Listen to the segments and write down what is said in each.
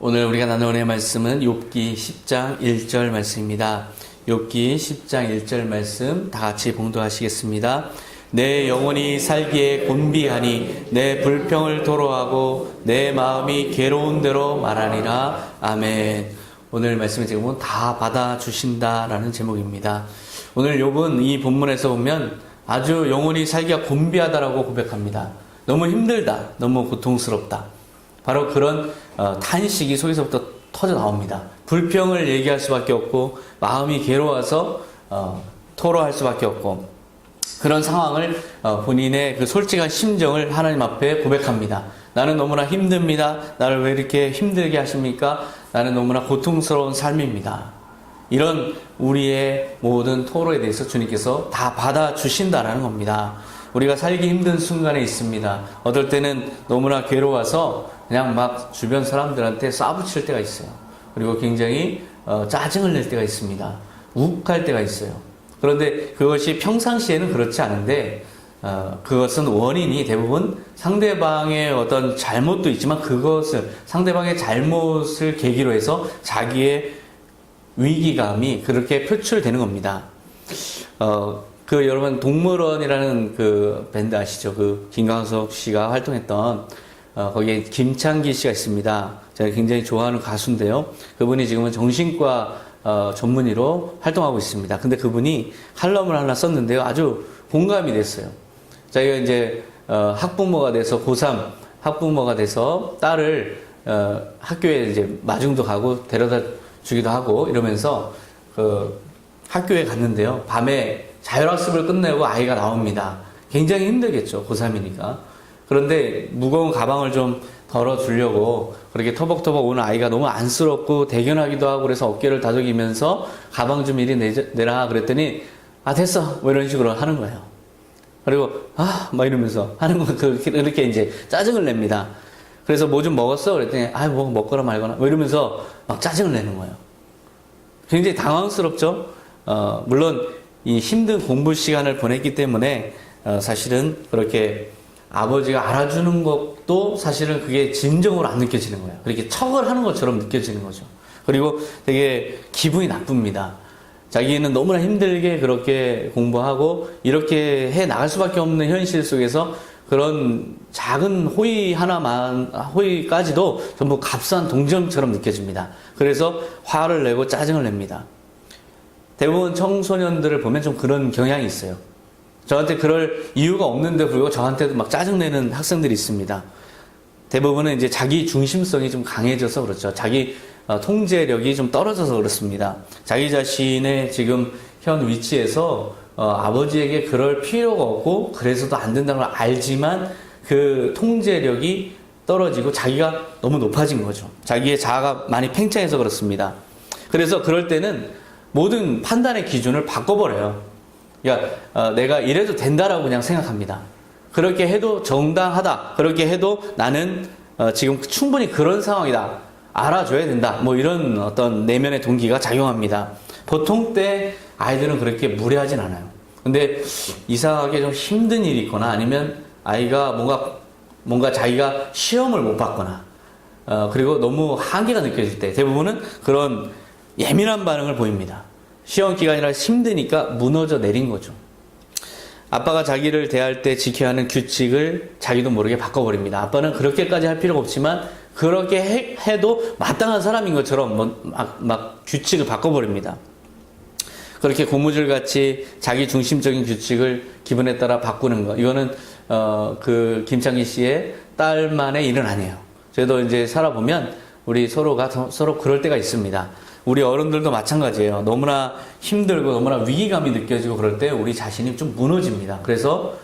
오늘 우리가 나눌 은혜의 말씀은 욥기 10장 1절 말씀입니다. 욥기 10장 1절 말씀 다 같이 봉독하시겠습니다. 내 영혼이 살기에 곤비하니 내 불평을 토로하고 내 마음이 괴로운 대로 말하니라. 아멘. 오늘 말씀의 제목은 다 받아주신다라는 제목입니다. 오늘 욥은 이 본문에서 보면 아주 영혼이 살기가 곤비하다라고 고백합니다. 너무 힘들다, 너무 고통스럽다. 바로 그런 탄식이 속에서부터 터져 나옵니다. 불평을 얘기할 수밖에 없고 마음이 괴로워서 토로할 수밖에 없고 그런 상황을 본인의 그 솔직한 심정을 하나님 앞에 고백합니다. 나는 너무나 힘듭니다. 나를 왜 이렇게 힘들게 하십니까? 나는 너무나 고통스러운 삶입니다. 이런 우리의 모든 토로에 대해서 주님께서 다 받아주신다라는 겁니다. 우리가 살기 힘든 순간에 있습니다. 어떨 때는 너무나 괴로워서 그냥 막 주변 사람들한테 쏴붙일 때가 있어요. 그리고 굉장히 짜증을 낼 때가 있습니다. 욱할 때가 있어요. 그런데 그것이 평상시에는 그렇지 않은데 그것은 원인이 대부분 상대방의 어떤 잘못도 있지만 그것을 상대방의 잘못을 계기로 해서 자기의 위기감이 그렇게 표출되는 겁니다. 여러분 동물원이라는 그 밴드 아시죠? 그 김광석 씨가 활동했던 거기에 김창기 씨가 있습니다. 제가 굉장히 좋아하는 가수인데요. 그분이 지금은 정신과 전문의로 활동하고 있습니다. 근데 그분이 칼럼을 하나 썼는데요. 아주 공감이 됐어요. 자기가 이제 학부모가 돼서 고3 학부모가 돼서 딸을 학교에 이제 마중도 가고 데려다 주기도 하고 이러면서 그 학교에 갔는데요. 밤에 자율학습을 끝내고 아이가 나옵니다. 굉장히 힘들겠죠. 고3이니까. 그런데 무거운 가방을 좀 덜어주려고 그렇게 터벅터벅 오는 아이가 너무 안쓰럽고 대견하기도 하고 그래서 어깨를 다독이면서 가방 좀 이리 내라 그랬더니 됐어 뭐 이런 식으로 하는 거예요. 그리고 막 이러면서 하는 거 그렇게 이제 짜증을 냅니다. 그래서 뭐 좀 먹었어? 그랬더니 뭐 먹거나 말거나 뭐 이러면서 막 짜증을 내는 거예요. 굉장히 당황스럽죠. 물론 이 힘든 공부 시간을 보냈기 때문에 사실은 그렇게 아버지가 알아주는 것도 사실은 그게 진정으로 안 느껴지는 거예요. 그렇게 척을 하는 것처럼 느껴지는 거죠. 그리고 되게 기분이 나쁩니다. 자기는 너무나 힘들게 그렇게 공부하고 이렇게 해 나갈 수밖에 없는 현실 속에서 그런 작은 호의까지도 전부 값싼 동정처럼 느껴집니다. 그래서 화를 내고 짜증을 냅니다. 대부분 청소년들을 보면 좀 그런 경향이 있어요. 저한테 그럴 이유가 없는데 불구하고 저한테도 막 짜증내는 학생들이 있습니다. 대부분은 이제 자기 중심성이 좀 강해져서 그렇죠. 자기 통제력이 좀 떨어져서 그렇습니다. 자기 자신의 지금 현 위치에서 아버지에게 그럴 필요가 없고 그래서도 안 된다는 걸 알지만 그 통제력이 떨어지고 자기가 너무 높아진 거죠. 자기의 자아가 많이 팽창해서 그렇습니다. 그래서 그럴 때는 모든 판단의 기준을 바꿔버려요. 그러니까 내가 이래도 된다라고 그냥 생각합니다. 그렇게 해도 정당하다. 그렇게 해도 나는 지금 충분히 그런 상황이다. 알아줘야 된다. 뭐 이런 어떤 내면의 동기가 작용합니다. 보통 때 아이들은 그렇게 무례하진 않아요. 근데 이상하게 좀 힘든 일이 있거나 아니면 아이가 뭔가 자기가 시험을 못 봤거나 그리고 너무 한계가 느껴질 때 대부분은 그런 예민한 반응을 보입니다. 시험 기간이라 힘드니까 무너져 내린 거죠. 아빠가 자기를 대할 때 지켜야 하는 규칙을 자기도 모르게 바꿔버립니다. 아빠는 그렇게까지 할 필요가 없지만 그렇게 해도 마땅한 사람인 것처럼 막 규칙을 바꿔버립니다. 그렇게 고무줄같이 자기 중심적인 규칙을 기분에 따라 바꾸는 것. 이거는 그 김창기 씨의 딸만의 일은 아니에요. 저희도 이제 살아보면 우리 서로가 서로 그럴 때가 있습니다. 우리 어른들도 마찬가지예요. 너무나 힘들고 너무나 위기감이 느껴지고 그럴 때 우리 자신이 좀 무너집니다. 그래서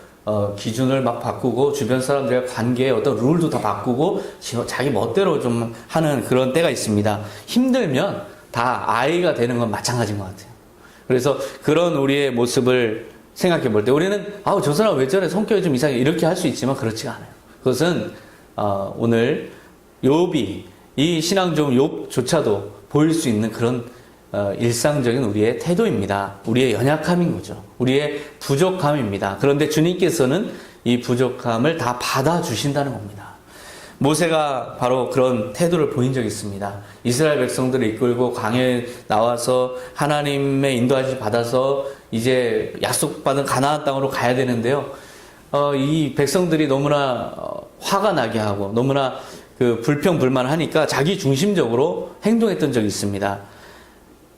기준을 막 바꾸고 주변 사람들과 관계의 어떤 룰도 다 바꾸고 자기 멋대로 좀 하는 그런 때가 있습니다. 힘들면 다 아이가 되는 건 마찬가지인 것 같아요. 그래서 그런 우리의 모습을 생각해 볼 때 우리는 저 사람 왜 저래 성격이 좀 이상해 이렇게 할 수 있지만 그렇지가 않아요. 그것은 오늘 욥이 이 신앙종 욥조차도 보일 수 있는 그런 일상적인 우리의 태도입니다. 우리의 연약함인 거죠. 우리의 부족함입니다. 그런데 주님께서는 이 부족함을 다 받아주신다는 겁니다. 모세가 바로 그런 태도를 보인 적이 있습니다. 이스라엘 백성들을 이끌고 광야에 나와서 하나님의 인도하심 받아서 이제 약속받은 가나안 땅으로 가야 되는데요. 이 백성들이 너무나 화가 나게 하고 너무나 그 불평불만하니까 자기 중심적으로 행동했던 적이 있습니다.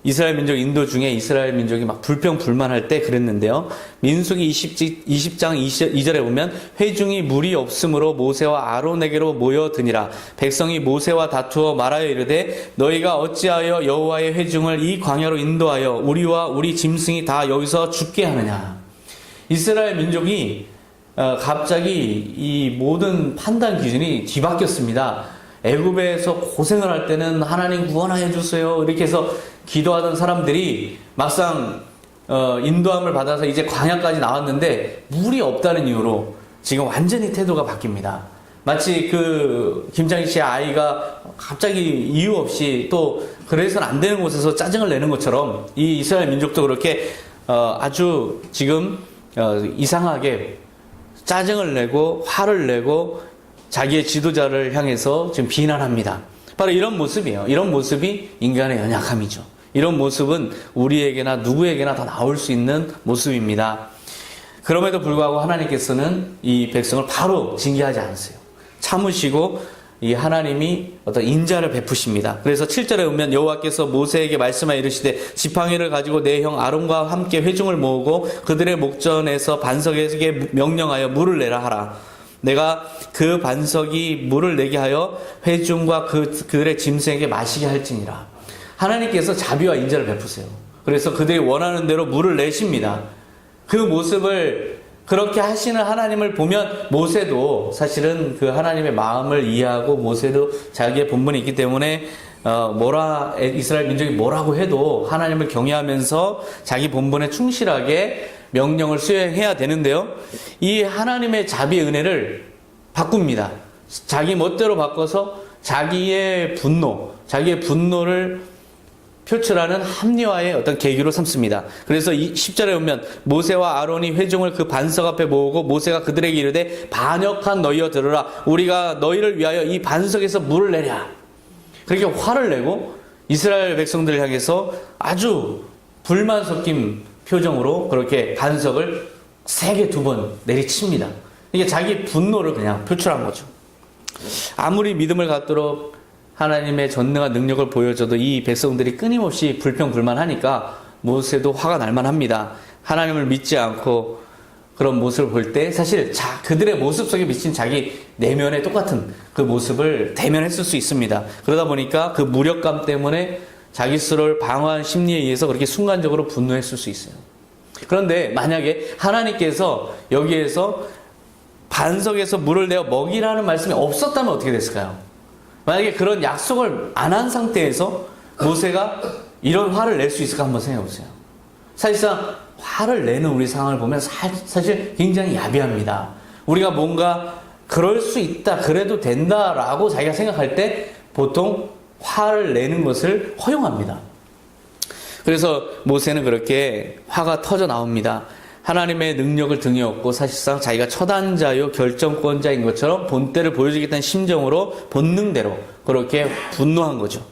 이스라엘 민족 인도 중에 이스라엘 민족이 막 불평불만할 때 그랬는데요. 민수기 20장 2절에 보면 회중이 물이 없으므로 모세와 아론에게로 모여드니라. 백성이 모세와 다투어 말하여 이르되 너희가 어찌하여 여호와의 회중을 이 광야로 인도하여 우리와 우리 짐승이 다 여기서 죽게 하느냐. 이스라엘 민족이 갑자기 이 모든 판단 기준이 뒤바뀌었습니다. 애굽에서 고생을 할 때는 하나님 구원하여 주세요 이렇게 해서 기도하던 사람들이 막상 인도함을 받아서 이제 광야까지 나왔는데 물이 없다는 이유로 지금 완전히 태도가 바뀝니다. 마치 그 김창희 씨의 아이가 갑자기 이유 없이 또 그래서는 안 되는 곳에서 짜증을 내는 것처럼 이 이스라엘 민족도 그렇게 아주 지금 이상하게 짜증을 내고 화를 내고 자기의 지도자를 향해서 지금 비난합니다. 바로 이런 모습이에요. 이런 모습이 인간의 연약함이죠. 이런 모습은 우리에게나 누구에게나 다 나올 수 있는 모습입니다. 그럼에도 불구하고 하나님께서는 이 백성을 바로 징계하지 않으세요. 참으시고 이 하나님이 어떤 인자를 베푸십니다. 그래서 7절에 보면 여호와께서 모세에게 말씀하여 이르시되 지팡이를 가지고 내 형 아론과 함께 회중을 모으고 그들의 목전에서 반석에게 명령하여 물을 내라 하라. 내가 그 반석이 물을 내게 하여 회중과 그들의 짐승에게 마시게 할지니라. 하나님께서 자비와 인자를 베푸세요. 그래서 그들이 원하는 대로 물을 내십니다. 그 모습을 그렇게 하시는 하나님을 보면 모세도 사실은 그 하나님의 마음을 이해하고 모세도 자기의 본분이 있기 때문에 이스라엘 민족이 뭐라고 해도 하나님을 경외하면서 자기 본분에 충실하게 명령을 수행해야 되는데요. 이 하나님의 자비의 은혜를 바꿉니다. 자기 멋대로 바꿔서 자기의 분노를 표출하는 합리화의 어떤 계기로 삼습니다. 그래서 10절에 보면 모세와 아론이 회중을 그 반석 앞에 모으고 모세가 그들에게 이르되 반역한 너희여 들으라. 우리가 너희를 위하여 이 반석에서 물을 내랴. 그렇게 화를 내고 이스라엘 백성들을 향해서 아주 불만 섞인 표정으로 그렇게 반석을 3개 2번 내리칩니다. 이게 자기 분노를 그냥 표출한 거죠. 아무리 믿음을 갖도록 하나님의 전능한 능력을 보여줘도 이 백성들이 끊임없이 불평불만하니까 모세도 화가 날만합니다. 하나님을 믿지 않고 그런 모습을 볼 때 사실 그들의 모습 속에 비친 자기 내면의 똑같은 그 모습을 대면했을 수 있습니다. 그러다 보니까 그 무력감 때문에 자기 스스로를 방어한 심리에 의해서 그렇게 순간적으로 분노했을 수 있어요. 그런데 만약에 하나님께서 여기에서 반석에서 물을 내어 먹이라는 말씀이 없었다면 어떻게 됐을까요? 만약에 그런 약속을 안 한 상태에서 모세가 이런 화를 낼 수 있을까 한번 생각해 보세요. 사실상 화를 내는 우리 상황을 보면 사실 굉장히 야비합니다. 우리가 뭔가 그럴 수 있다, 그래도 된다라고 자기가 생각할 때 보통 화를 내는 것을 허용합니다. 그래서 모세는 그렇게 화가 터져 나옵니다. 하나님의 능력을 등에 업고 사실상 자기가 처단자요 결정권자인 것처럼 본때를 보여주겠다는 심정으로 본능대로 그렇게 분노한 거죠.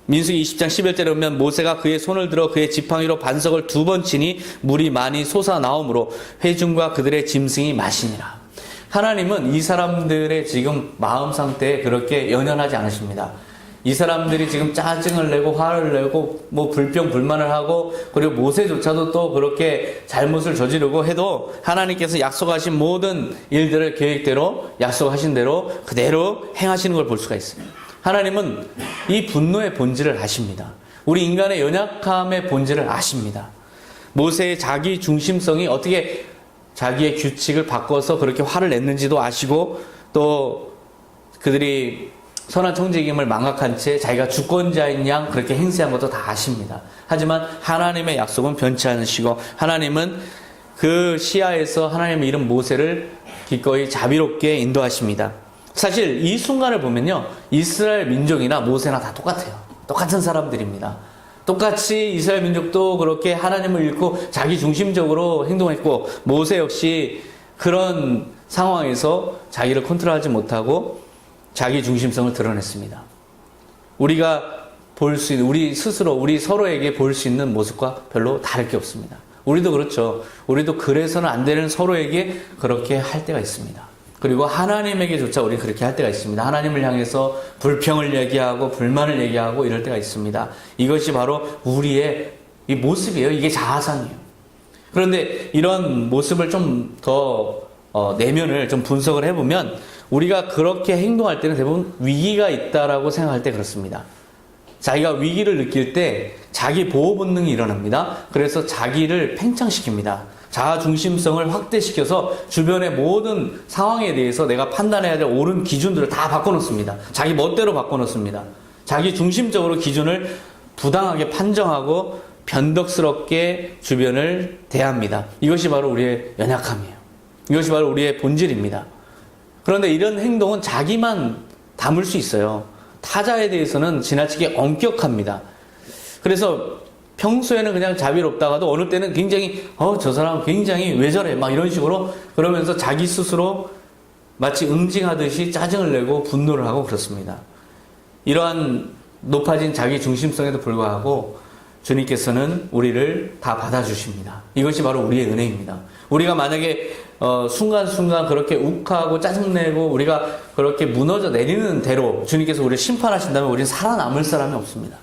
민수기 20장 11절에 보면 모세가 그의 손을 들어 그의 지팡이로 반석을 2번 치니 물이 많이 솟아나오므로 회중과 그들의 짐승이 마시니라. 하나님은 이 사람들의 지금 마음 상태에 그렇게 연연하지 않으십니다. 이 사람들이 지금 짜증을 내고 화를 내고 불평불만을 하고 그리고 모세조차도 또 그렇게 잘못을 저지르고 해도 하나님께서 약속하신 모든 일들을 계획대로 약속하신 대로 그대로 행하시는 걸 볼 수가 있습니다. 하나님은 이 분노의 본질을 아십니다. 우리 인간의 연약함의 본질을 아십니다. 모세의 자기 중심성이 어떻게 자기의 규칙을 바꿔서 그렇게 화를 냈는지도 아시고 또 그들이 선한 청지기임을 망각한 채 자기가 주권자인 양 그렇게 행세한 것도 다 아십니다. 하지만 하나님의 약속은 변치 않으시고 하나님은 그 시야에서 하나님의 이름 모세를 기꺼이 자비롭게 인도하십니다. 사실 이 순간을 보면요, 이스라엘 민족이나 모세나 다 똑같아요. 똑같은 사람들입니다. 똑같이 이스라엘 민족도 그렇게 하나님을 잃고 자기 중심적으로 행동했고 모세 역시 그런 상황에서 자기를 컨트롤하지 못하고 자기 중심성을 드러냈습니다. 우리가 볼 수 있는, 우리 스스로, 우리 서로에게 볼 수 있는 모습과 별로 다를 게 없습니다. 우리도 그렇죠. 우리도 그래서는 안 되는 서로에게 그렇게 할 때가 있습니다. 그리고 하나님에게조차 우리 그렇게 할 때가 있습니다. 하나님을 향해서 불평을 얘기하고 불만을 얘기하고 이럴 때가 있습니다. 이것이 바로 우리의 이 모습이에요. 이게 자아상이에요. 그런데 이런 모습을 좀 더 내면을 좀 분석을 해보면 우리가 그렇게 행동할 때는 대부분 위기가 있다라고 생각할 때 그렇습니다. 자기가 위기를 느낄 때 자기 보호 본능이 일어납니다. 그래서 자기를 팽창시킵니다. 자아 중심성을 확대시켜서 주변의 모든 상황에 대해서 내가 판단해야 될 옳은 기준들을 다 바꿔놓습니다. 자기 멋대로 바꿔놓습니다. 자기 중심적으로 기준을 부당하게 판정하고 변덕스럽게 주변을 대합니다. 이것이 바로 우리의 연약함이에요. 이것이 바로 우리의 본질입니다. 그런데 이런 행동은 자기만 담을 수 있어요. 타자에 대해서는 지나치게 엄격합니다. 그래서 평소에는 그냥 자비롭다가도 어느 때는 굉장히 저 사람 굉장히 왜 저래 막 이런 식으로 그러면서 자기 스스로 마치 응징하듯이 짜증을 내고 분노를 하고 그렇습니다. 이러한 높아진 자기 중심성에도 불구하고 주님께서는 우리를 다 받아주십니다. 이것이 바로 우리의 은혜입니다. 우리가 만약에 순간순간 그렇게 욱하고 짜증내고 우리가 그렇게 무너져 내리는 대로 주님께서 우리를 심판하신다면 우리는 살아남을 사람이 없습니다.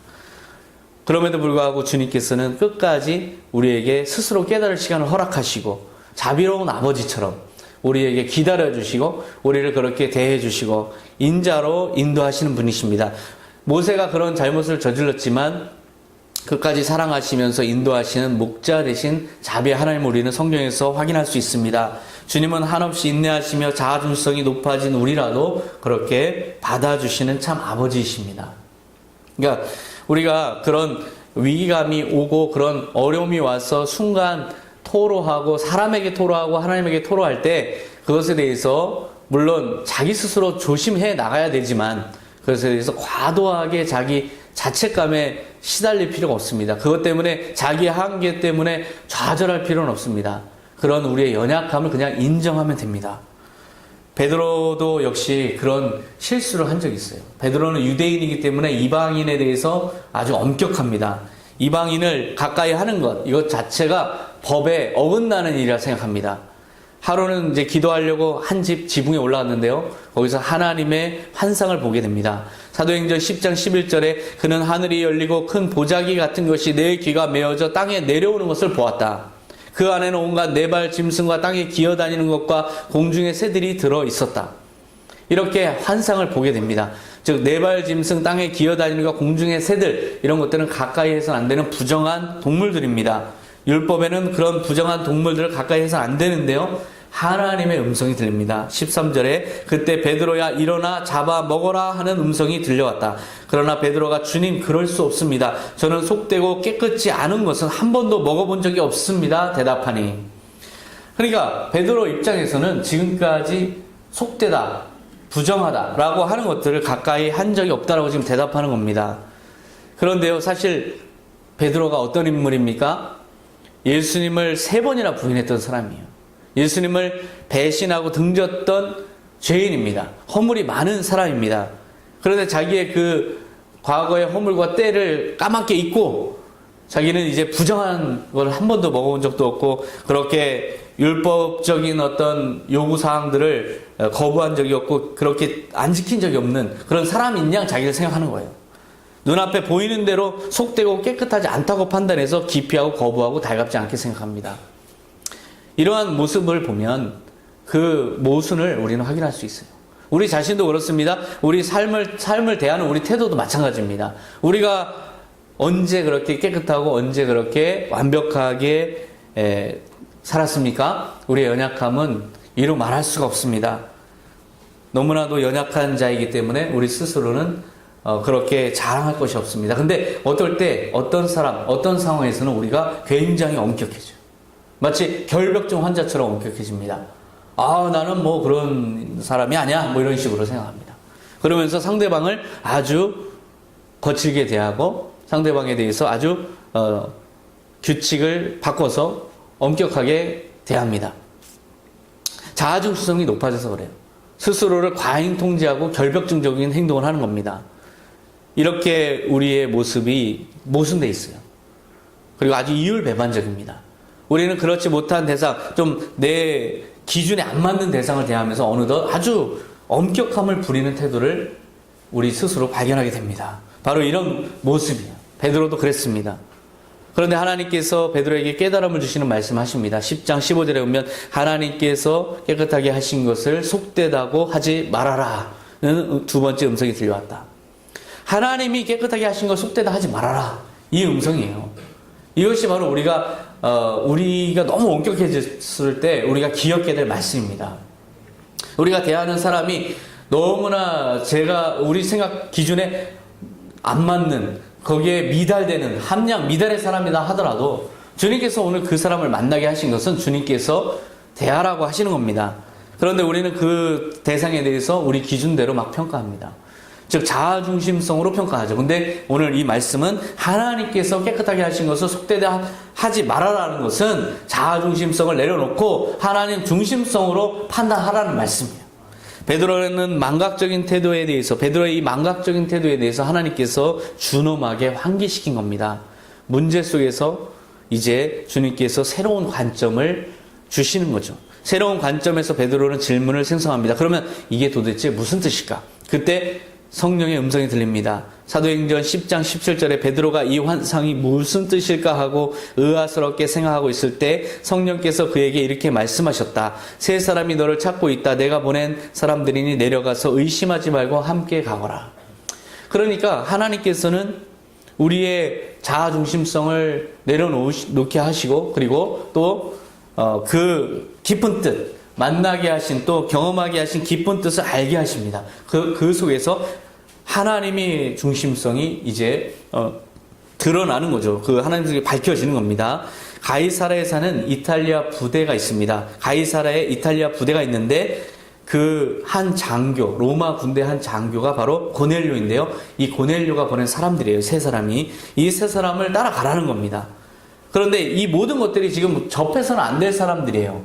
그럼에도 불구하고 주님께서는 끝까지 우리에게 스스로 깨달을 시간을 허락하시고 자비로운 아버지처럼 우리에게 기다려주시고 우리를 그렇게 대해주시고 인자로 인도하시는 분이십니다. 모세가 그런 잘못을 저질렀지만 끝까지 사랑하시면서 인도하시는 목자 되신 자비 하나님을 우리는 성경에서 확인할 수 있습니다. 주님은 한없이 인내하시며 자아중성이 높아진 우리라도 그렇게 받아주시는 참 아버지이십니다. 그러니까 우리가 그런 위기감이 오고 그런 어려움이 와서 순간 토로하고 사람에게 토로하고 하나님에게 토로할 때 그것에 대해서 물론 자기 스스로 조심해 나가야 되지만 그것에 대해서 과도하게 자기 자책감에 시달릴 필요가 없습니다. 그것 때문에 자기의 한계 때문에 좌절할 필요는 없습니다. 그런 우리의 연약함을 그냥 인정하면 됩니다. 베드로도 역시 그런 실수를 한 적이 있어요. 베드로는 유대인이기 때문에 이방인에 대해서 아주 엄격합니다. 이방인을 가까이 하는 것, 이것 자체가 법에 어긋나는 일이라 생각합니다. 하루는 이제 기도하려고 한 집 지붕에 올라갔는데요. 거기서 하나님의 환상을 보게 됩니다. 사도행전 10장 11절에 그는 하늘이 열리고 큰 보자기 같은 것이 네 귀가 메어져 땅에 내려오는 것을 보았다. 그 안에는 온갖 네발 짐승과 땅에 기어다니는 것과 공중의 새들이 들어 있었다. 이렇게 환상을 보게 됩니다. 즉 네발 짐승, 땅에 기어다니는 것, 공중의 새들 이런 것들은 가까이 해서는 안 되는 부정한 동물들입니다. 율법에는 그런 부정한 동물들을 가까이 해서는 안 되는데요. 하나님의 음성이 들립니다. 13절에 그때 베드로야 일어나 잡아 먹어라 하는 음성이 들려왔다. 그러나 베드로가 주님 그럴 수 없습니다. 저는 속되고 깨끗지 않은 것은 한 번도 먹어본 적이 없습니다. 대답하니. 그러니까 베드로 입장에서는 지금까지 속되다, 부정하다 라고 하는 것들을 가까이 한 적이 없다라고 지금 대답하는 겁니다. 그런데요 사실 베드로가 어떤 인물입니까? 예수님을 3번이나 부인했던 사람이에요. 예수님을 배신하고 등졌던 죄인입니다. 허물이 많은 사람입니다. 그런데 자기의 그 과거의 허물과 때를 까맣게 잊고 자기는 이제 부정한 걸 한 번도 먹어본 적도 없고 그렇게 율법적인 어떤 요구사항들을 거부한 적이 없고 그렇게 안 지킨 적이 없는 그런 사람인 양 자기를 생각하는 거예요. 눈앞에 보이는 대로 속되고 깨끗하지 않다고 판단해서 기피하고 거부하고 달갑지 않게 생각합니다. 이러한 모습을 보면 그 모순을 우리는 확인할 수 있어요. 우리 자신도 그렇습니다. 우리 삶을 대하는 우리 태도도 마찬가지입니다. 우리가 언제 그렇게 깨끗하고 언제 그렇게 완벽하게 살았습니까? 우리의 연약함은 이루 말할 수가 없습니다. 너무나도 연약한 자이기 때문에 우리 스스로는 그렇게 자랑할 것이 없습니다. 근데 어떨 때 어떤 사람, 어떤 상황에서는 우리가 굉장히 엄격해져요. 마치 결벽증 환자처럼 엄격해집니다. 나는 뭐 그런 사람이 아니야. 뭐 이런 식으로 생각합니다. 그러면서 상대방을 아주 거칠게 대하고 상대방에 대해서 아주 규칙을 바꿔서 엄격하게 대합니다. 자아중심성이 높아져서 그래요. 스스로를 과잉 통제하고 결벽증적인 행동을 하는 겁니다. 이렇게 우리의 모습이 모순돼 있어요. 그리고 아주 이율배반적입니다. 우리는 그렇지 못한 대상, 좀 내 기준에 안 맞는 대상을 대하면서 어느덧 아주 엄격함을 부리는 태도를 우리 스스로 발견하게 됩니다. 바로 이런 모습이에요. 베드로도 그랬습니다. 그런데 하나님께서 베드로에게 깨달음을 주시는 말씀하십니다. 10장 15절에 보면 하나님께서 깨끗하게 하신 것을 속되다고 하지 말아라는 두 번째 음성이 들려왔다. 하나님이 깨끗하게 하신 걸 속되다 하지 말아라. 이 음성이에요. 이것이 바로 우리가 너무 엄격해졌을 때 우리가 기억해야 될 말씀입니다. 우리가 대하는 사람이 너무나 우리 생각 기준에 안 맞는, 거기에 미달되는, 함량 미달의 사람이다 하더라도 주님께서 오늘 그 사람을 만나게 하신 것은 주님께서 대하라고 하시는 겁니다. 그런데 우리는 그 대상에 대해서 우리 기준대로 막 평가합니다. 즉 자아중심성으로 평가하죠. 근데 오늘 이 말씀은 하나님께서 깨끗하게 하신 것을 속되다 하지 말아라는 것은 자아중심성을 내려놓고 하나님 중심성으로 판단하라는 말씀이에요. 베드로의 이 망각적인 태도에 대해서 하나님께서 준엄하게 환기시킨 겁니다. 문제 속에서 이제 주님께서 새로운 관점을 주시는 거죠. 새로운 관점에서 베드로는 질문을 생성합니다. 그러면 이게 도대체 무슨 뜻일까? 그때 성령의 음성이 들립니다. 사도행전 10장 17절에 베드로가 이 환상이 무슨 뜻일까 하고 의아스럽게 생각하고 있을 때 성령께서 그에게 이렇게 말씀하셨다. 세 사람이 너를 찾고 있다. 내가 보낸 사람들이니 내려가서 의심하지 말고 함께 가거라. 그러니까 하나님께서는 우리의 자아중심성을 내려놓게 하시고, 그리고 또 그 깊은 뜻, 만나게 하신, 또 경험하게 하신 깊은 뜻을 알게 하십니다. 그 속에서 하나님의 중심성이 이제 드러나는 거죠. 그 하나님이 밝혀지는 겁니다. 가이사라에 사는 이탈리아 부대가 있습니다. 가이사라에 이탈리아 부대가 있는데 그 한 장교, 로마 군대 한 장교가 바로 고넬료인데요. 이 고넬료가 보낸 사람들이에요. 세 사람이. 이 세 사람을 따라가라는 겁니다. 그런데 이 모든 것들이 지금 접해서는 안 될 사람들이에요.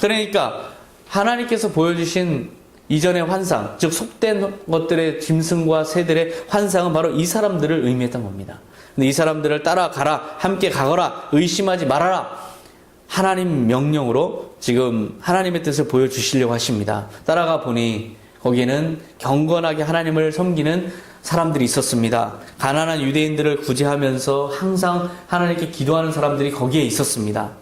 그러니까 하나님께서 보여주신 이전의 환상, 즉 속된 것들의 짐승과 새들의 환상은 바로 이 사람들을 의미했던 겁니다. 근데 이 사람들을 따라가라, 함께 가거라, 의심하지 말아라, 하나님 명령으로 지금 하나님의 뜻을 보여주시려고 하십니다. 따라가 보니 거기에는 경건하게 하나님을 섬기는 사람들이 있었습니다. 가난한 유대인들을 구제하면서 항상 하나님께 기도하는 사람들이 거기에 있었습니다.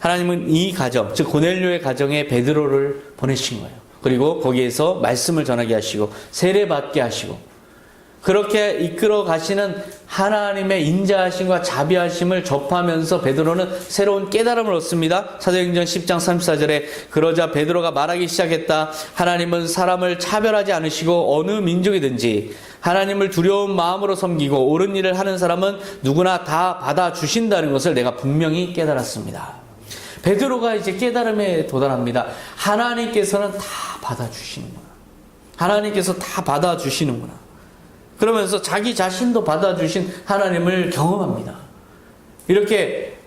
하나님은 이 가정, 즉 고넬료의 가정에 베드로를 보내신 거예요. 그리고 거기에서 말씀을 전하게 하시고 세례받게 하시고, 그렇게 이끌어 가시는 하나님의 인자하심과 자비하심을 접하면서 베드로는 새로운 깨달음을 얻습니다. 사도행전 10장 34절에 그러자 베드로가 말하기 시작했다. 하나님은 사람을 차별하지 않으시고 어느 민족이든지 하나님을 두려운 마음으로 섬기고 옳은 일을 하는 사람은 누구나 다 받아주신다는 것을 내가 분명히 깨달았습니다. 베드로가 이제 깨달음에 도달합니다. 하나님께서는 다 받아주시는구나. 하나님께서 다 받아주시는구나. 그러면서 자기 자신도 받아주신 하나님을 경험합니다. 이렇게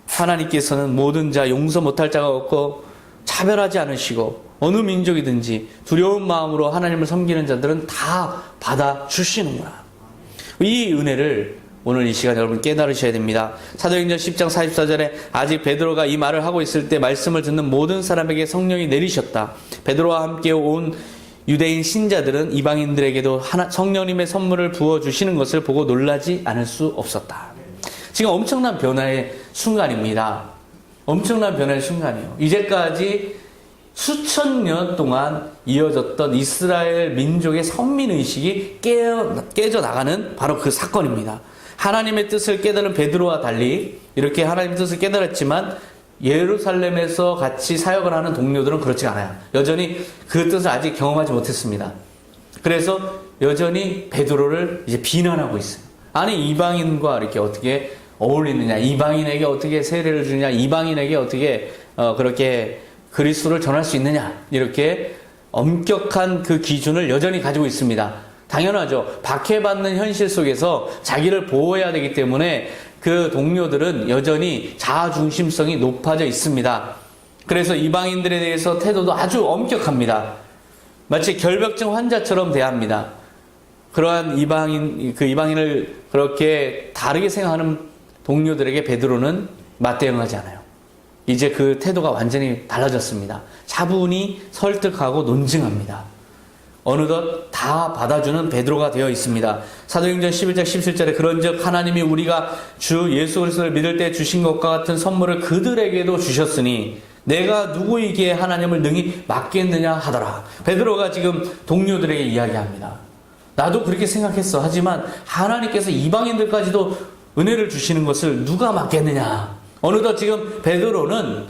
하나님께서는 모든 자 용서 못할 자가 없고 차별하지 않으시고 어느 민족이든지 두려운 마음으로 하나님을 섬기는 자들은 다 받아주시는구나. 이 은혜를 오늘 이 시간 여러분 깨달으셔야 됩니다. 사도행전 10장 44절에 아직 베드로가 이 말을 하고 있을 때 말씀을 듣는 모든 사람에게 성령이 내리셨다. 베드로와 함께 온 유대인 신자들은 이방인들에게도 성령님의 선물을 부어주시는 것을 보고 놀라지 않을 수 없었다. 지금 엄청난 변화의 순간입니다. 엄청난 변화의 순간이에요. 이제까지 수천 년 동안 이어졌던 이스라엘 민족의 선민의식이 깨져 나가는 바로 그 사건입니다. 하나님의 뜻을 깨달은 베드로와 달리 이렇게 하나님의 뜻을 깨달았지만 예루살렘에서 같이 사역을 하는 동료들은 그렇지 않아요. 여전히 그 뜻을 아직 경험하지 못했습니다. 그래서 여전히 베드로를 이제 비난하고 있어요. 아니 이방인과 이렇게 어떻게 어울리느냐, 이방인에게 어떻게 세례를 주느냐, 이방인에게 어떻게 그렇게 그리스도를 전할 수 있느냐, 이렇게 엄격한 그 기준을 여전히 가지고 있습니다. 당연하죠. 박해받는 현실 속에서 자기를 보호해야 되기 때문에 그 동료들은 여전히 자아중심성이 높아져 있습니다. 그래서 이방인들에 대해서 태도도 아주 엄격합니다. 마치 결벽증 환자처럼 대합니다. 그러한 이방인을 그렇게 다르게 생각하는 동료들에게 베드로는 맞대응하지 않아요. 이제 그 태도가 완전히 달라졌습니다. 차분히 설득하고 논증합니다. 어느덧 다 받아주는 베드로가 되어 있습니다. 사도행전 11장 17절에 그런즉 하나님이 우리가 주 예수 그리스도를 믿을 때 주신 것과 같은 선물을 그들에게도 주셨으니 내가 누구에게 하나님을 능히 맡겠느냐 하더라. 베드로가 지금 동료들에게 이야기합니다. 나도 그렇게 생각했어. 하지만 하나님께서 이방인들까지도 은혜를 주시는 것을 누가 맡겠느냐. 어느덧 지금 베드로는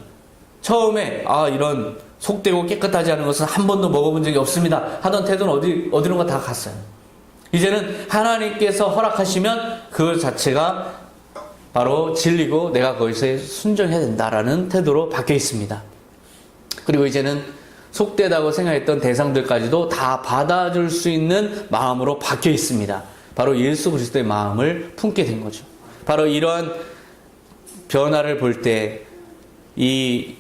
처음에 이런 속되고 깨끗하지 않은 것은 한 번도 먹어본 적이 없습니다 하던 태도는 어디론가 다 갔어요. 이제는 하나님께서 허락하시면 그 자체가 바로 진리고 내가 거기서 순종해야 된다라는 태도로 바뀌어 있습니다. 그리고 이제는 속되다고 생각했던 대상들까지도 다 받아줄 수 있는 마음으로 바뀌어 있습니다. 바로 예수 그리스도의 마음을 품게 된 거죠. 바로 이러한 변화를 볼 때 이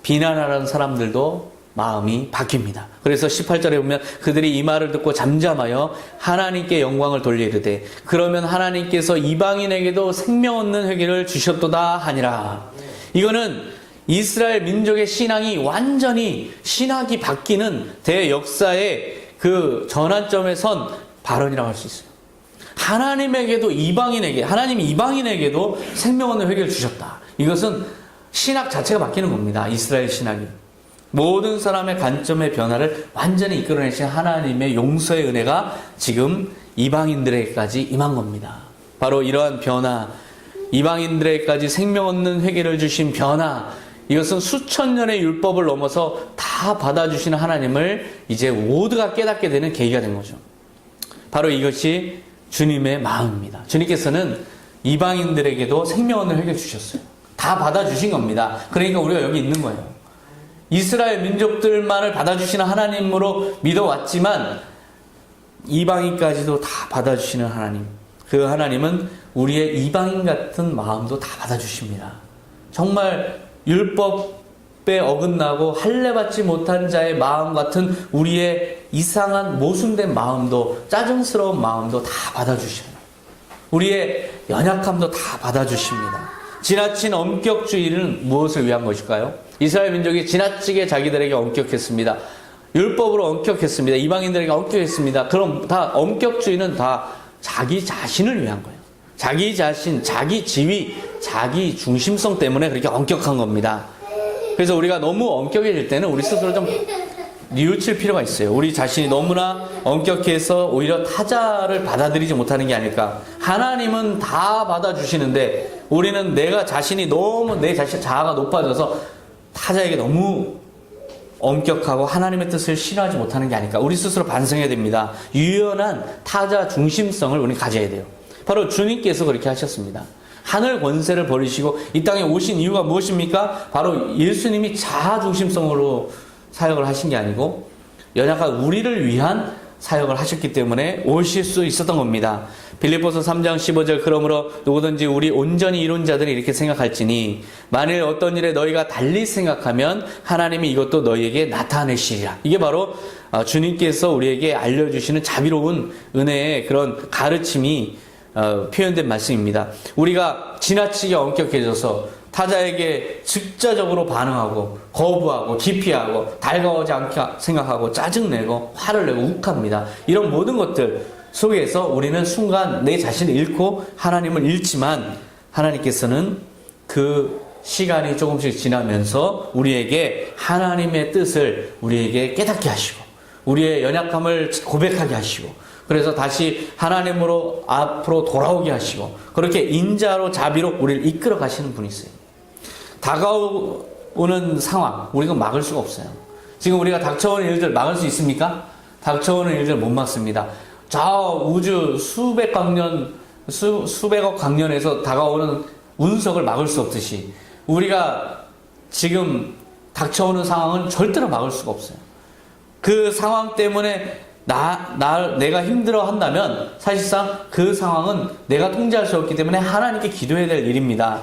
비난하는 사람들도 마음이 바뀝니다. 그래서 18절에 보면 그들이 이 말을 듣고 잠잠하여 하나님께 영광을 돌리르되 그러면 하나님께서 이방인에게도 생명 얻는 회개를 주셨도다 하니라. 이거는 이스라엘 민족의 신앙이 완전히 신학이 바뀌는 대역사의 그 전환점에 선 발언이라고 할 수 있어요. 하나님에게도 하나님이 이방인에게도 생명 얻는 회개를 주셨다. 이것은 신학 자체가 바뀌는 겁니다. 이스라엘 신학이. 모든 사람의 관점의 변화를 완전히 이끌어내신 하나님의 용서의 은혜가 지금 이방인들에게까지 임한 겁니다. 바로 이러한 변화, 이방인들에게까지 생명 얻는 회개를 주신 변화, 이것은 수천 년의 율법을 넘어서 다 받아주시는 하나님을 이제 모두가 깨닫게 되는 계기가 된 거죠. 바로 이것이 주님의 마음입니다. 주님께서는 이방인들에게도 생명 얻는 회개를 주셨어요. 다 받아주신 겁니다. 그러니까 우리가 여기 있는 거예요. 이스라엘 민족들만을 받아주시는 하나님으로 믿어왔지만 이방인까지도 다 받아주시는 하나님. 그 하나님은 우리의 이방인 같은 마음도 다 받아주십니다. 정말 율법에 어긋나고 할례받지 못한 자의 마음 같은 우리의 이상한 모순된 마음도, 짜증스러운 마음도 다 받아주셔요. 우리의 연약함도 다 받아주십니다. 지나친 엄격주의는 무엇을 위한 것일까요? 이스라엘 민족이 지나치게 자기들에게 엄격했습니다. 율법으로 엄격했습니다. 이방인들에게 엄격했습니다. 그럼 다 엄격주의는 다 자기 자신을 위한 거예요. 자기 자신, 자기 지위, 자기 중심성 때문에 그렇게 엄격한 겁니다. 그래서 우리가 너무 엄격해질 때는 우리 스스로 좀 뉘우칠 필요가 있어요. 우리 자신이 너무나 엄격해서 오히려 타자를 받아들이지 못하는 게 아닐까. 하나님은 다 받아주시는데 우리는 내가 자신이 너무 내 자신 자아가 높아져서 타자에게 너무 엄격하고 하나님의 뜻을 실현하지 못하는 게 아닐까. 우리 스스로 반성해야 됩니다. 유연한 타자 중심성을 우리 가져야 돼요. 바로 주님께서 그렇게 하셨습니다. 하늘 권세를 버리시고 이 땅에 오신 이유가 무엇입니까? 바로 예수님이 자아 중심성으로 사역을 하신 게 아니고 연약한 우리를 위한 사역을 하셨기 때문에 오실 수 있었던 겁니다. 빌립보서 3장 15절 그러므로 누구든지 우리 온전히 이룬 자들이 이렇게 생각할지니 만일 어떤 일에 너희가 달리 생각하면 하나님이 이것도 너희에게 나타내시리라. 이게 바로 주님께서 우리에게 알려주시는 자비로운 은혜의 그런 가르침이 표현된 말씀입니다. 우리가 지나치게 엄격해져서 타자에게 즉자적으로 반응하고 거부하고 기피하고 달가오지 않게 생각하고 짜증내고 화를 내고 욱합니다. 이런 모든 것들 속에서 우리는 순간 내 자신을 잃고 하나님을 잃지만 하나님께서는 그 시간이 조금씩 지나면서 우리에게 하나님의 뜻을 우리에게 깨닫게 하시고 우리의 연약함을 고백하게 하시고 그래서 다시 하나님으로 앞으로 돌아오게 하시고 그렇게 인자로 자비로 우리를 이끌어 가시는 분이세요. 다가오는 상황 우리가 막을 수가 없어요. 지금 우리가 닥쳐오는 일들 막을 수 있습니까? 닥쳐오는 일들 못 막습니다. 저 우주 수백억 광년에서 다가오는 운석을 막을 수 없듯이 우리가 지금 닥쳐오는 상황은 절대로 막을 수가 없어요. 그 상황 때문에 내가 힘들어 한다면 사실상 그 상황은 내가 통제할 수 없기 때문에 하나님께 기도해야 될 일입니다.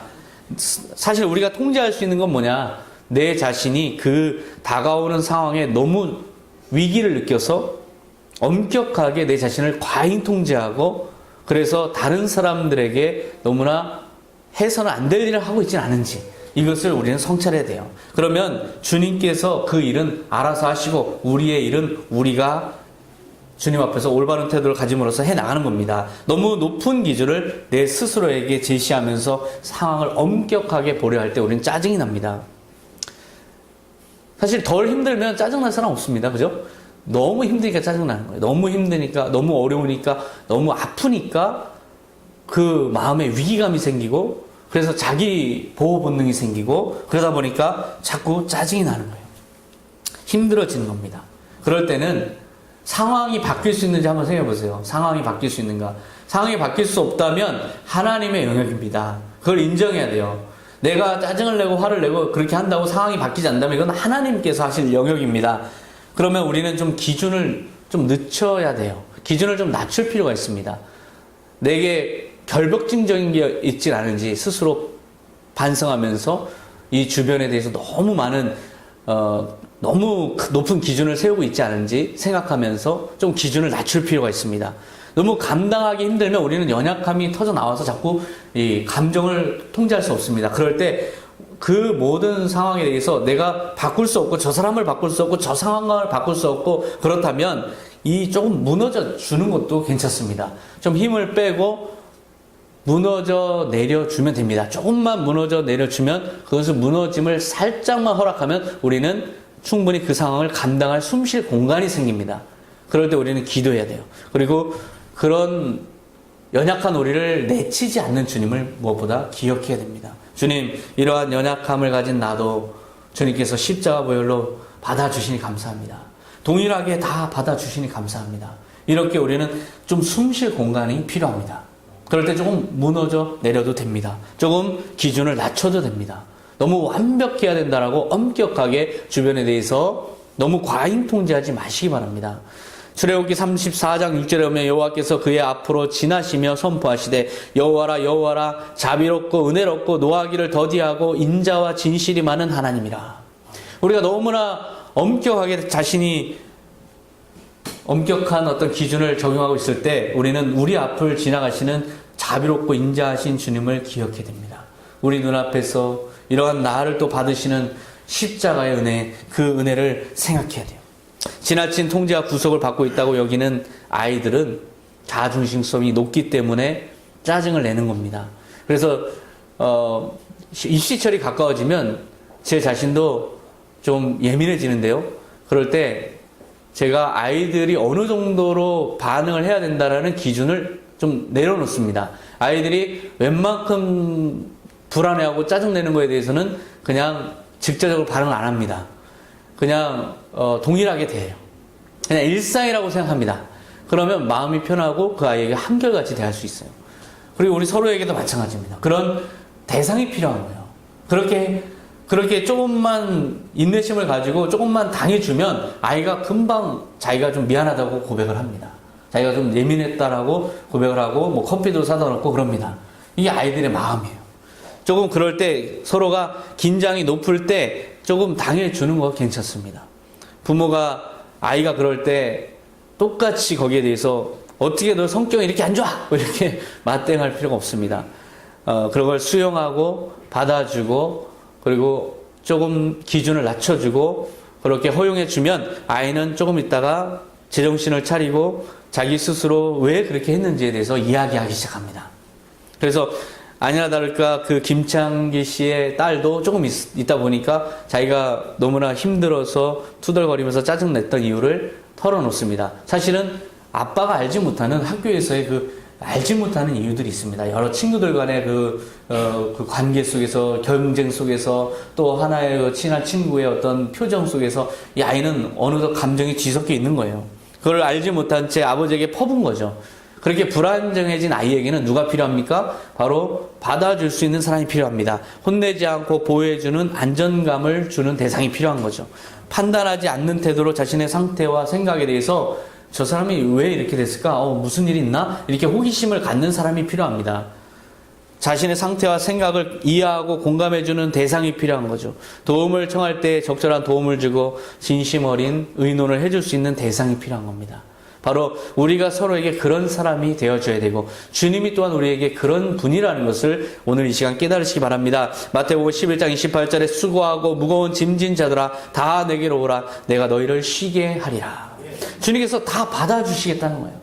사실 우리가 통제할 수 있는 건 뭐냐? 내 자신이 그 다가오는 상황에 너무 위기를 느껴서 엄격하게 내 자신을 과잉 통제하고 그래서 다른 사람들에게 너무나 해서는 안 될 일을 하고 있지는 않은지 이것을 우리는 성찰해야 돼요. 그러면 주님께서 그 일은 알아서 하시고 우리의 일은 우리가 주님 앞에서 올바른 태도를 가짐으로써 해나가는 겁니다. 너무 높은 기준을 내 스스로에게 제시하면서 상황을 엄격하게 보려 할 때 우리는 짜증이 납니다. 사실 덜 힘들면 짜증날 사람 없습니다. 그죠? 너무 힘드니까 짜증나는 거예요. 너무 힘드니까, 너무 어려우니까, 너무 아프니까 그 마음에 위기감이 생기고 그래서 자기 보호 본능이 생기고 그러다 보니까 자꾸 짜증이 나는 거예요. 힘들어지는 겁니다. 그럴 때는 상황이 바뀔 수 있는지 한번 생각해 보세요. 상황이 바뀔 수 있는가? 상황이 바뀔 수 없다면 하나님의 영역입니다. 그걸 인정해야 돼요. 내가 짜증을 내고 화를 내고 그렇게 한다고 상황이 바뀌지 않는다면 이건 하나님께서 하실 영역입니다. 그러면 우리는 좀 기준을 좀 늦춰야 돼요. 기준을 좀 낮출 필요가 있습니다. 내게 결벽증적인 게 있진 않은지 스스로 반성하면서 이 주변에 대해서 너무 많은 너무 높은 기준을 세우고 있지 않은지 생각하면서 좀 기준을 낮출 필요가 있습니다. 너무 감당하기 힘들면 우리는 연약함이 터져 나와서 자꾸 이 감정을 통제할 수 없습니다. 그럴 때 그 모든 상황에 대해서 내가 바꿀 수 없고 저 사람을 바꿀 수 없고 저 상황을 바꿀 수 없고 그렇다면 이 조금 무너져 주는 것도 괜찮습니다. 좀 힘을 빼고 무너져 내려주면 됩니다. 조금만 무너져 내려주면 그것을 무너짐을 살짝만 허락하면 우리는 충분히 그 상황을 감당할 숨쉴 공간이 생깁니다. 그럴 때 우리는 기도해야 돼요. 그리고 그런 연약한 우리를 내치지 않는 주님을 무엇보다 기억해야 됩니다. 주님, 이러한 연약함을 가진 나도 주님께서 십자가 보혈로 받아주시니 감사합니다. 동일하게 다 받아주시니 감사합니다. 이렇게 우리는 좀 숨쉴 공간이 필요합니다. 그럴 때 조금 무너져 내려도 됩니다. 조금 기준을 낮춰도 됩니다. 너무 완벽해야 된다라고 엄격하게 주변에 대해서 너무 과잉 통제하지 마시기 바랍니다. 출애굽기 34장 6절에 보면 여호와께서 그의 앞으로 지나시며 선포하시되 여호와라 여호와라 자비롭고 은혜롭고 노하기를 더디하고 인자와 진실이 많은 하나님이라. 우리가 너무나 엄격하게 자신이 엄격한 어떤 기준을 적용하고 있을 때 우리는 우리 앞을 지나가시는 자비롭고 인자하신 주님을 기억해야 됩니다. 우리 눈앞에서 이러한 나를 또 받으시는 십자가의 은혜, 그 은혜를 생각해야 돼요. 지나친 통제와 구속을 받고 있다고 여기는 아이들은 자중심성이 높기 때문에 짜증을 내는 겁니다. 그래서 입시철이 가까워지면 제 자신도 좀 예민해지는데요. 그럴 때 제가 아이들이 어느 정도로 반응을 해야 된다라는 기준을 좀 내려놓습니다. 아이들이 웬만큼 불안해하고 짜증내는 거에 대해서는 그냥 직접적으로 반응을 안 합니다. 그냥 동일하게 대해요. 그냥 일상이라고 생각합니다. 그러면 마음이 편하고 그 아이에게 한결같이 대할 수 있어요. 그리고 우리 서로에게도 마찬가지입니다. 그런 대상이 필요한 거예요. 그렇게 조금만 인내심을 가지고 조금만 당해주면 아이가 금방 자기가 좀 미안하다고 고백을 합니다. 자기가 좀 예민했다라고 고백을 하고 뭐 커피도 사다 놓고 그럽니다. 이게 아이들의 마음이에요. 조금 그럴 때 서로가 긴장이 높을 때 조금 당해주는 거 괜찮습니다. 부모가 아이가 그럴 때 똑같이 거기에 대해서 어떻게 너 성격이 이렇게 안 좋아! 이렇게 맞대응할 필요가 없습니다. 그런 걸 수용하고 받아주고 그리고 조금 기준을 낮춰주고 그렇게 허용해주면 아이는 조금 있다가 제정신을 차리고 자기 스스로 왜 그렇게 했는지에 대해서 이야기하기 시작합니다. 그래서 아니나 다를까 그 김창기 씨의 딸도 조금 있다 보니까 자기가 너무나 힘들어서 투덜거리면서 짜증냈던 이유를 털어놓습니다. 사실은 아빠가 알지 못하는 학교에서의 알지 못하는 이유들이 있습니다. 여러 친구들 간의 그 관계 속에서, 경쟁 속에서, 또 하나의 친한 친구의 어떤 표정 속에서 이 아이는 어느덧 감정이 뒤섞여 있는 거예요. 그걸 알지 못한 채 아버지에게 퍼본 거죠. 그렇게 불안정해진 아이에게는 누가 필요합니까? 바로 받아줄 수 있는 사람이 필요합니다. 혼내지 않고 보호해주는 안정감을 주는 대상이 필요한 거죠. 판단하지 않는 태도로 자신의 상태와 생각에 대해서 저 사람이 왜 이렇게 됐을까? 무슨 일이 있나? 이렇게 호기심을 갖는 사람이 필요합니다. 자신의 상태와 생각을 이해하고 공감해주는 대상이 필요한 거죠. 도움을 청할 때 적절한 도움을 주고 진심 어린 의논을 해줄 수 있는 대상이 필요한 겁니다. 바로 우리가 서로에게 그런 사람이 되어줘야 되고 주님이 또한 우리에게 그런 분이라는 것을 오늘 이 시간 깨달으시기 바랍니다. 마태복음 11장 28절에 수고하고 무거운 짐진 자들아 다 내게로 오라 내가 너희를 쉬게 하리라. 주님께서 다 받아주시겠다는 거예요.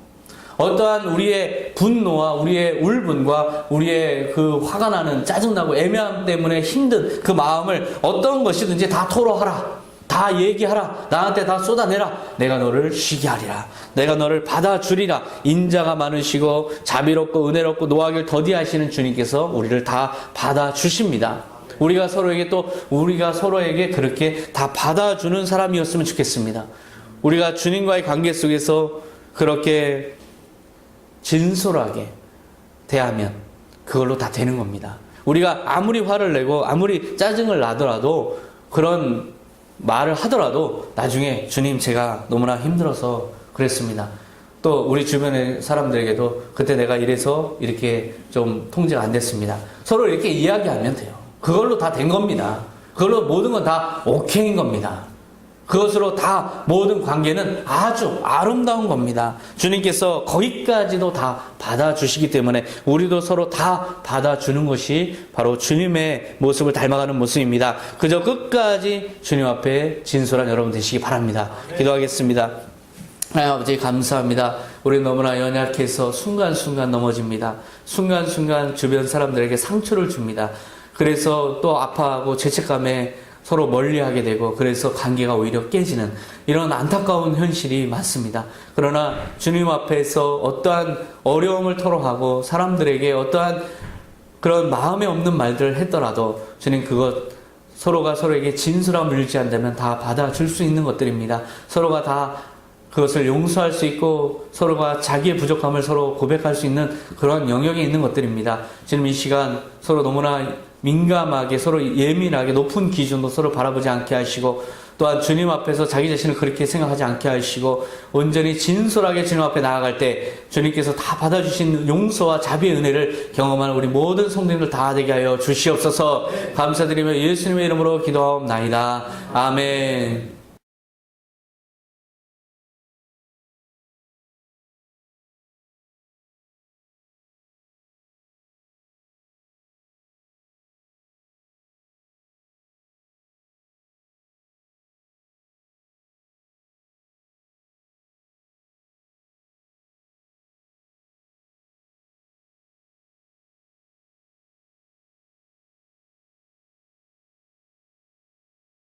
어떠한 우리의 분노와 우리의 울분과 우리의 그 화가 나는 짜증나고 애매함 때문에 힘든 그 마음을 어떤 것이든지 다 토로하라. 다 얘기하라. 나한테 다 쏟아내라. 내가 너를 쉬게 하리라. 내가 너를 받아주리라. 인자가 많으시고 자비롭고 은혜롭고 노하기를 더디하시는 주님께서 우리를 다 받아주십니다. 우리가 서로에게 그렇게 다 받아주는 사람이었으면 좋겠습니다. 우리가 주님과의 관계 속에서 그렇게 진솔하게 대하면 그걸로 다 되는 겁니다. 우리가 아무리 화를 내고 아무리 짜증을 나더라도 그런 말을 하더라도 나중에 주님 제가 너무나 힘들어서 그랬습니다. 또 우리 주변의 사람들에게도 그때 내가 이래서 이렇게 좀 통제가 안 됐습니다. 서로 이렇게 이야기하면 돼요. 그걸로 다 된 겁니다. 그걸로 모든 건 다 오케이인 겁니다. 그것으로 다 모든 관계는 아주 아름다운 겁니다. 주님께서 거기까지도 다 받아주시기 때문에 우리도 서로 다 받아주는 것이 바로 주님의 모습을 닮아가는 모습입니다. 그저 끝까지 주님 앞에 진솔한 여러분 되시기 바랍니다. 기도하겠습니다. 하나님 아버지 감사합니다. 우리 너무나 연약해서 순간순간 넘어집니다. 순간순간 주변 사람들에게 상처를 줍니다. 그래서 또 아파하고 죄책감에 서로 멀리하게 되고 그래서 관계가 오히려 깨지는 이런 안타까운 현실이 많습니다. 그러나 주님 앞에서 어떠한 어려움을 토로하고 사람들에게 어떠한 그런 마음에 없는 말들을 했더라도 주님 그것 서로가 서로에게 진솔함을 유지한다면 다 받아줄 수 있는 것들입니다. 서로가 다 그것을 용서할 수 있고 서로가 자기의 부족함을 서로 고백할 수 있는 그런 영역에 있는 것들입니다. 지금 이 시간 서로 너무나 민감하게 서로 예민하게 높은 기준으로 서로 바라보지 않게 하시고 또한 주님 앞에서 자기 자신을 그렇게 생각하지 않게 하시고 온전히 진솔하게 주님 앞에 나아갈 때 주님께서 다 받아주신 용서와 자비의 은혜를 경험하는 우리 모든 성도님들 다 되게 하여 주시옵소서. 감사드리며 예수님의 이름으로 기도하옵나이다. 아멘.